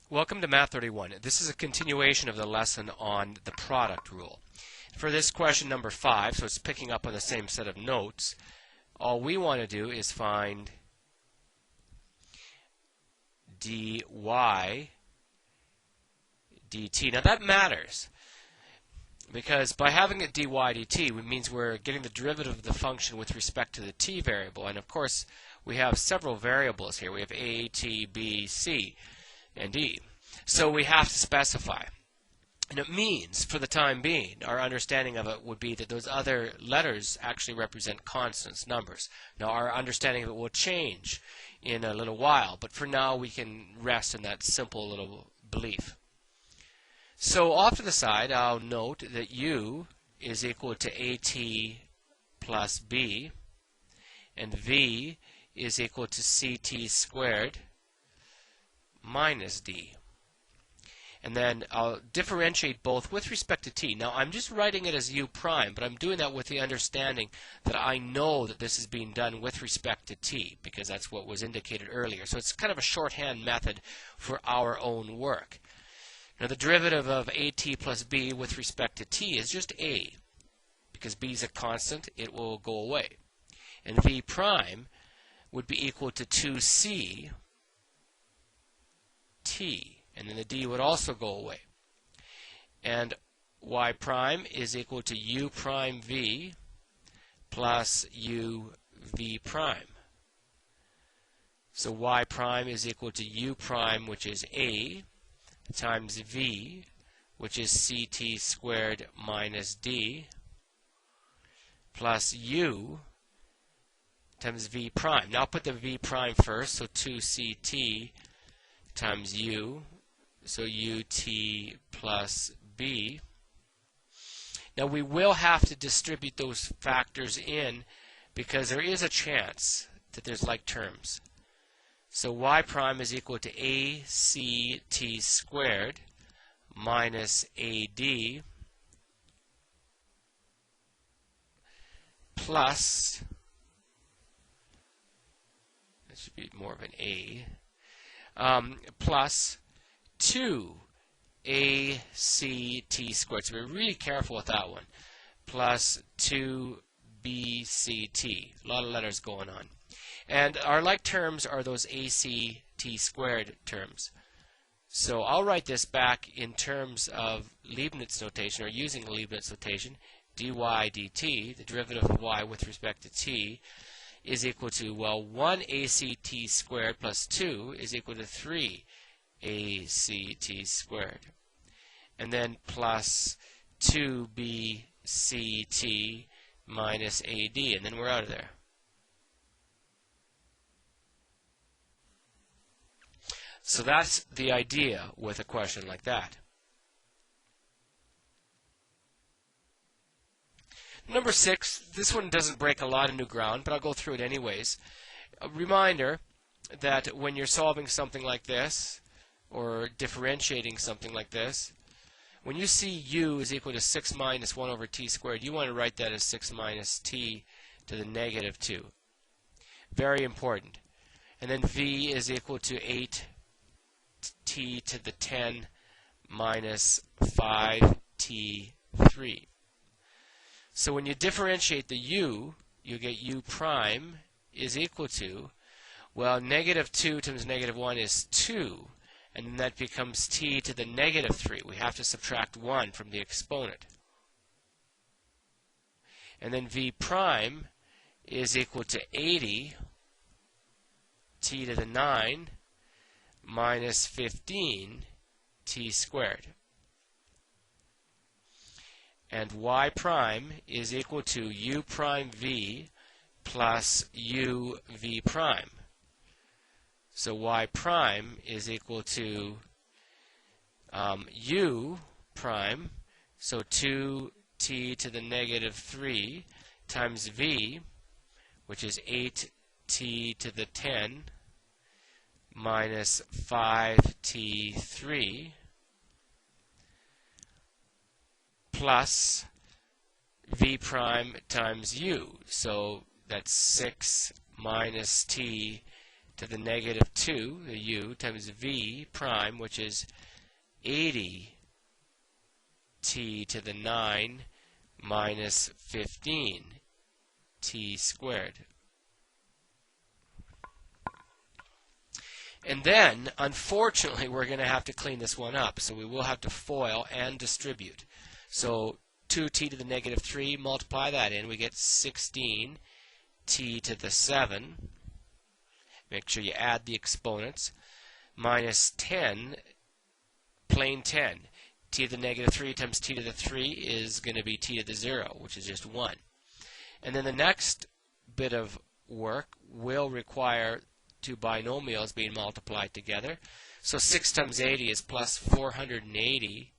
Welcome to Math 31. This is a continuation of the lesson on the product rule. For this question number 5, so it's picking up on the same set of notes, all we want to do is find dy dt. Now that matters because by having it dy dt, it means we're getting the derivative of the function with respect to the t variable. And of course, we have several variables here. We have a, t, b, c, and d. So we have to specify. And it means, for the time being, our understanding of it would be that those other letters actually represent constants, numbers. Now our understanding of it will change in a little while, but for now we can rest in that simple little belief. So off to the side, I'll note that u is equal to at plus b, and v is equal to ct squared minus d. And then I'll differentiate both with respect to t. Now I'm just writing it as u prime, but I'm doing that with the understanding that I know that this is being done with respect to t, because that's what was indicated earlier. So it's kind of a shorthand method for our own work. Now the derivative of at plus b with respect to t is just a. Because b is a constant, it will go away. And v prime would be equal to 2c t, and then the d would also go away. And y prime is equal to u prime v plus u v prime. So y prime is equal to u prime, which is a, times v, which is ct squared minus d, plus u times v prime. Now I'll put the v prime first, so 2ct times u, so ut plus b. Now we will have to distribute those factors in because there is a chance that there's like terms. So y prime is equal to act squared minus ad plus, that should be more of an a, plus 2act squared. So we're really careful with that one. Plus 2bct. A lot of letters going on. And our like terms are those act squared terms. So I'll write this back in terms of Leibniz notation, or using Leibniz notation. Dy dt, the derivative of y with respect to t, is equal to, well, 1 act squared plus 2 is equal to 3 act squared. And then plus 2bct minus ad, and then we're out of there. So that's the idea with a question like that. Number 6, this one doesn't break a lot of new ground, but I'll go through it anyways. A reminder that when you're solving something like this, or differentiating something like this, when you see u is equal to 6 minus 1 over t squared, you want to write that as 6 minus t to the negative 2. Very important. And then v is equal to 8t to the 10 minus 5t3. So when you differentiate the u, you get u prime is equal to, well, negative 2 times negative 1 is 2, and then that becomes t to the negative 3. We have to subtract 1 from the exponent. And then v prime is equal to 80 t to the 9 minus 15 t squared. And y prime is equal to u prime v plus u v prime. So y prime is equal to u prime, so 2t to the negative 3 times v, which is 8t to the 10 minus 5t3, plus v prime times u. So that's 6 minus t to the negative 2, the u, times v prime, which is 80 t to the 9 minus 15 t squared. And then, unfortunately, we're going to have to clean this one up. So we will have to FOIL and distribute. So 2t to the negative 3, multiply that in, we get 16 t to the 7. Make sure you add the exponents. Minus 10, plain 10. T to the negative 3 times t to the 3 is going to be t to the 0, which is just 1. And then the next bit of work will require two binomials being multiplied together. So 6 times 80 is plus 480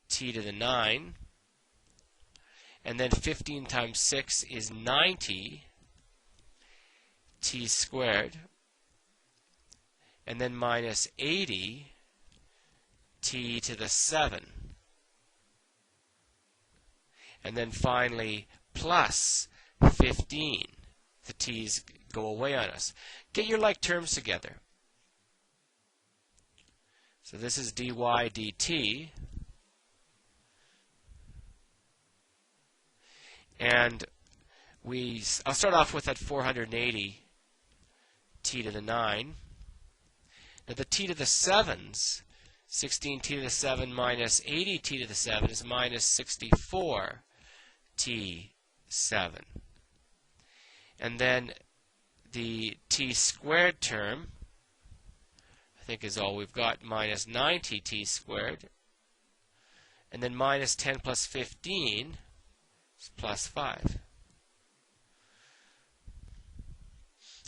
t to the 9. And then 15 times 6 is 90 t squared. And then minus 80 t to the 7. And then finally plus 15. The t's go away on us. Get your like terms together. So this is dy dt. And I'll start off with that 480 t to the 9. Now the t to the 7s, 16 t to the 7 minus 80 t to the 7 is minus 64 t 7. And then the t squared term, I think is all we've got, minus 90 t squared. And then minus 10 plus 15 is plus 5.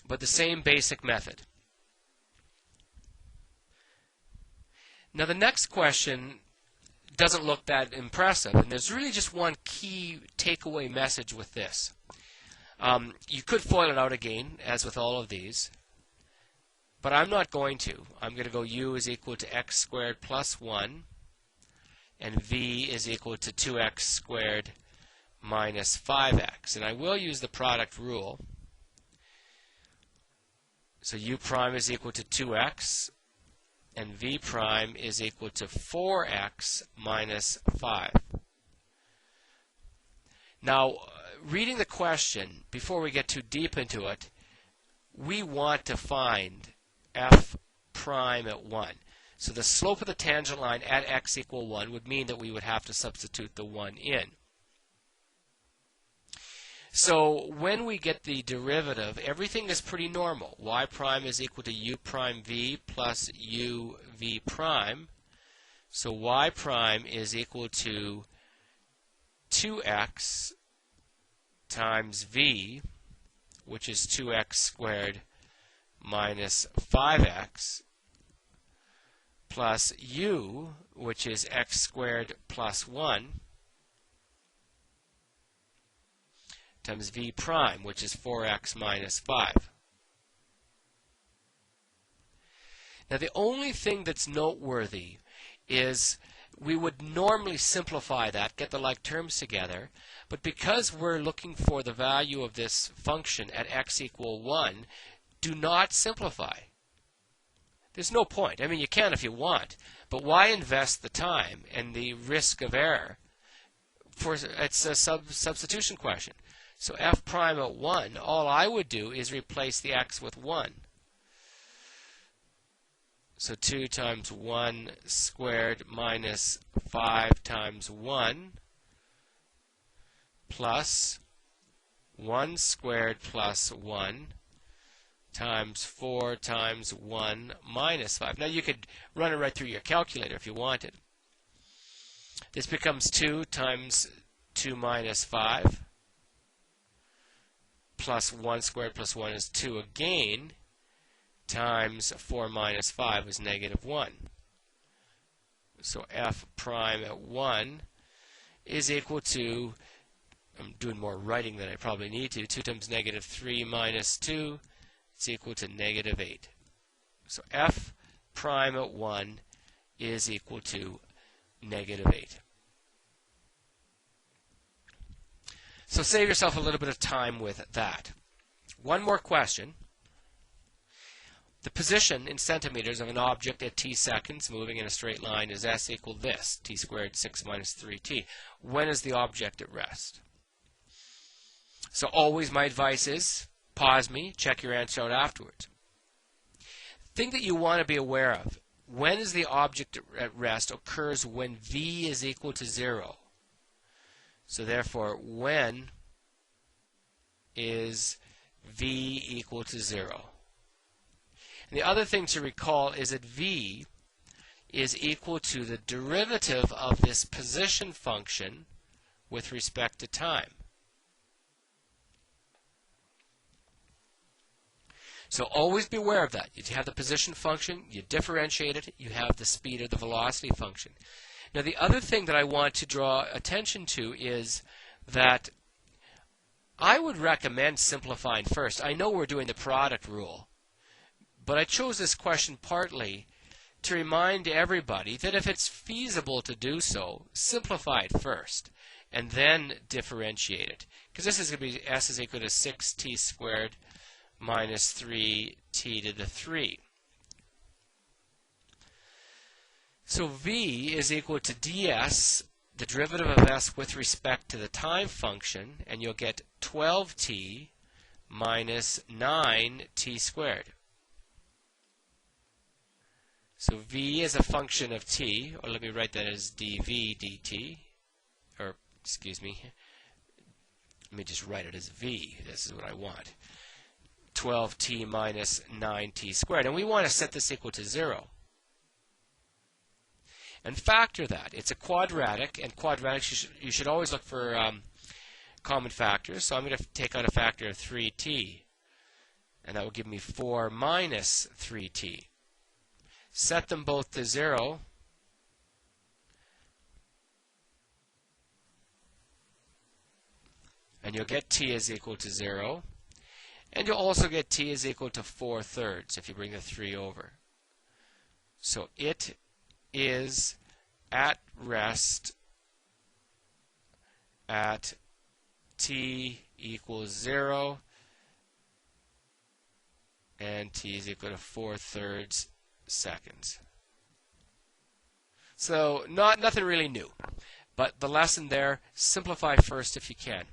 But the same basic method. Now the next question doesn't look that impressive, and there's really just one key takeaway message with this. You could FOIL it out again, as with all of these, but I'm not going to. I'm going to go u is equal to x squared plus 1, and v is equal to 2x squared minus 5x. And I will use the product rule. So u prime is equal to 2x, and v prime is equal to 4x minus 5. Now, reading the question, before we get too deep into it, we want to find f prime at 1. So the slope of the tangent line at x equal 1 would mean that we would have to substitute the 1 in. So when we get the derivative, everything is pretty normal. Y prime is equal to u prime v plus u v prime. So y prime is equal to 2x times v, which is 2x squared minus 5x, plus u, which is x squared plus 1, times v prime, which is 4x minus 5. Now the only thing that's noteworthy is we would normally simplify that, get the like terms together, but because we're looking for the value of this function at x equal 1, do not simplify. There's no point. I mean, you can if you want, but why invest the time and the risk of error? It's a substitution question. So f prime at 1, all I would do is replace the x with 1. So 2 times 1 squared minus 5 times 1 plus 1 squared plus 1 times 4 times 1 minus 5. Now you could run it right through your calculator if you wanted. This becomes 2 times 2 minus 5 plus 1 squared plus 1 is 2 again, times 4 minus 5 is negative 1. So f prime at 1 is equal to, I'm doing more writing than I probably need to, 2 times negative 3 minus 2 is equal to negative 8. So f prime at 1 is equal to negative 8. So save yourself a little bit of time with that. One more question. the position in centimeters of an object at t seconds moving in a straight line is s equal this, t squared 6 minus 3t. When is the object at rest? So always my advice is pause me, check your answer out afterwards. The thing that you want to be aware of, when is the object at rest occurs when v is equal to 0. So therefore, when is v equal to 0? And the other thing to recall is that v is equal to the derivative of this position function with respect to time. So always be aware of that. You have the position function, you differentiate it, you have the speed or the velocity function. Now the other thing that I want to draw attention to is that I would recommend simplifying first. I know we're doing the product rule, but I chose this question partly to remind everybody that if it's feasible to do so, simplify it first and then differentiate it. Because this is going to be s is equal to 6t squared minus 3t to the 3. So v is equal to ds, the derivative of s with respect to the time function, and you'll get 12t minus 9t squared. So v is a function of t, or let me write that as dv dt, or excuse me, let me just write it as v. This is what I want. 12t minus 9t squared. And we want to set this equal to 0. And factor that. It's a quadratic, and quadratics you should always look for common factors. So I'm going to take out a factor of 3t, and that will give me 4 minus 3t. Set them both to 0. And you'll get t is equal to 0. And you'll also get t is equal to 4/3 if you bring the 3 over. So it is at rest at t equals 0 and t is equal to 4/3 seconds. So nothing really new, but the lesson there, simplify first if you can.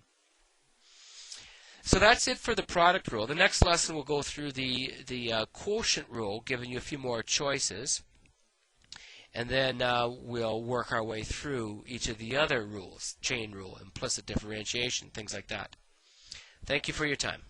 So that's it for the product rule. The next lesson will go through the quotient rule, giving you a few more choices. And then we'll work our way through each of the other rules, chain rule, implicit differentiation, things like that. Thank you for your time.